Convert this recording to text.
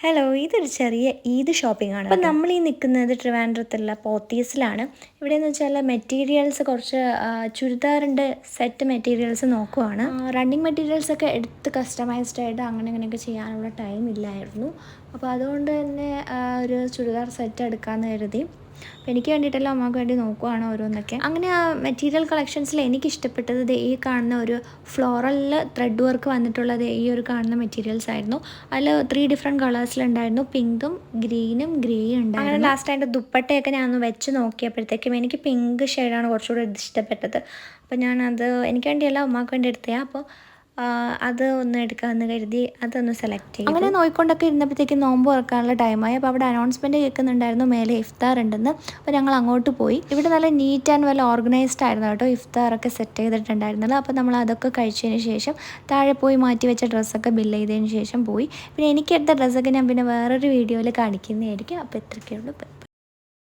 Hello, ഇതൊരു ചെറിയ Eid shopping ആണ്. അപ്പോൾ നമ്മൾ ഈ നിൽക്കുന്നത് ട്രിവാൻഡ്രത്തുള്ള പോത്തീസിലാണ്. ഇവിടെയെന്ന് വെച്ചാൽ മെറ്റീരിയൽസ് കുറച്ച് ചുരിദാറിൻ്റെ സെറ്റ് മെറ്റീരിയൽസ് നോക്കുവാണ്. റണ്ണിങ് മെറ്റീരിയൽസൊക്കെ എടുത്ത് കസ്റ്റമൈസ്ഡ് ആയിട്ട് അങ്ങനെയൊക്കെ ചെയ്യാനുള്ള ടൈം ഇല്ലായിരുന്നു. അപ്പോൾ അതുകൊണ്ട് തന്നെ ഒരു ചുരിദാർ സെറ്റ് എടുക്കാമെന്ന് കരുതി. അപ്പോൾ എനിക്ക് വേണ്ടിയിട്ടല്ല, അമ്മക്ക് വേണ്ടി നോക്കുവാണ് ഓരോന്നൊക്കെ. അങ്ങനെ ആ മെറ്റീരിയൽ കളക്ഷൻസിൽ എനിക്ക് ഇഷ്ടപ്പെട്ടത് ഈ കാണുന്ന ഒരു ഫ്ലോറലിൽ ത്രെഡ് വർക്ക് വന്നിട്ടുള്ളത് ഈ ഒരു കാണുന്ന മെറ്റീരിയൽസ് ആയിരുന്നു. അതിൽ 3 ഡിഫറെൻറ്റ് കളേഴ്സിലുണ്ടായിരുന്നു. പിങ്കും ഗ്രീനും ഗ്രേയും ഉണ്ടായിരുന്നു. അങ്ങനെ ലാസ്റ്റ് അതിൻ്റെ ദുപ്പട്ടയൊക്കെ ഞാൻ ഒന്ന് വെച്ച് നോക്കിയപ്പോഴത്തേക്കും എനിക്ക് പിങ്ക് ഷെയ്ഡാണ് കുറച്ചുകൂടി ഇഷ്ടപ്പെട്ടത്. അപ്പോൾ ഞാനത് എനിക്ക് വേണ്ടിയല്ല, അമ്മക്ക് വേണ്ടി എടുത്തതാണ്. അപ്പോൾ അത് ഒന്ന് എടുക്കാമെന്ന് കരുതി അതൊന്ന് സെലക്ട് ചെയ്തു. അങ്ങനെ നോക്കിക്കൊണ്ടൊക്കെ ഇരുന്നപ്പോഴത്തേക്കും നോമ്പ് തുറക്കാനുള്ള ടൈമായി. അപ്പോൾ അവിടെ അനൗൺസ്മെൻറ്റ് കേൾക്കുന്നുണ്ടായിരുന്നു മേലെ ഇഫ്താർ ഉണ്ടെന്ന്. അപ്പോൾ ഞങ്ങൾ അങ്ങോട്ട് പോയി. ഇവിടെ നല്ല നീറ്റ് ആൻഡ് വെൽ ഓർഗനൈസ്ഡ് ആയിരുന്നു കേട്ടോ. ഇഫ്താറൊക്കെ സെറ്റ് ചെയ്തിട്ടുണ്ടായിരുന്നത്. അപ്പോൾ നമ്മൾ അതൊക്കെ കഴിച്ചതിന് ശേഷം താഴെ പോയി മാറ്റി വെച്ച ഡ്രസ്സൊക്കെ ബില്ല് ചെയ്തതിന് ശേഷം പോയി. പിന്നെ എനിക്കെടുത്ത ഡ്രസ്സൊക്കെ ഞാൻ പിന്നെ വേറൊരു വീഡിയോയിൽ കാണിക്കുന്നതായിരിക്കും. അപ്പോൾ ഇത്രയൊക്കെയുള്ളൂ.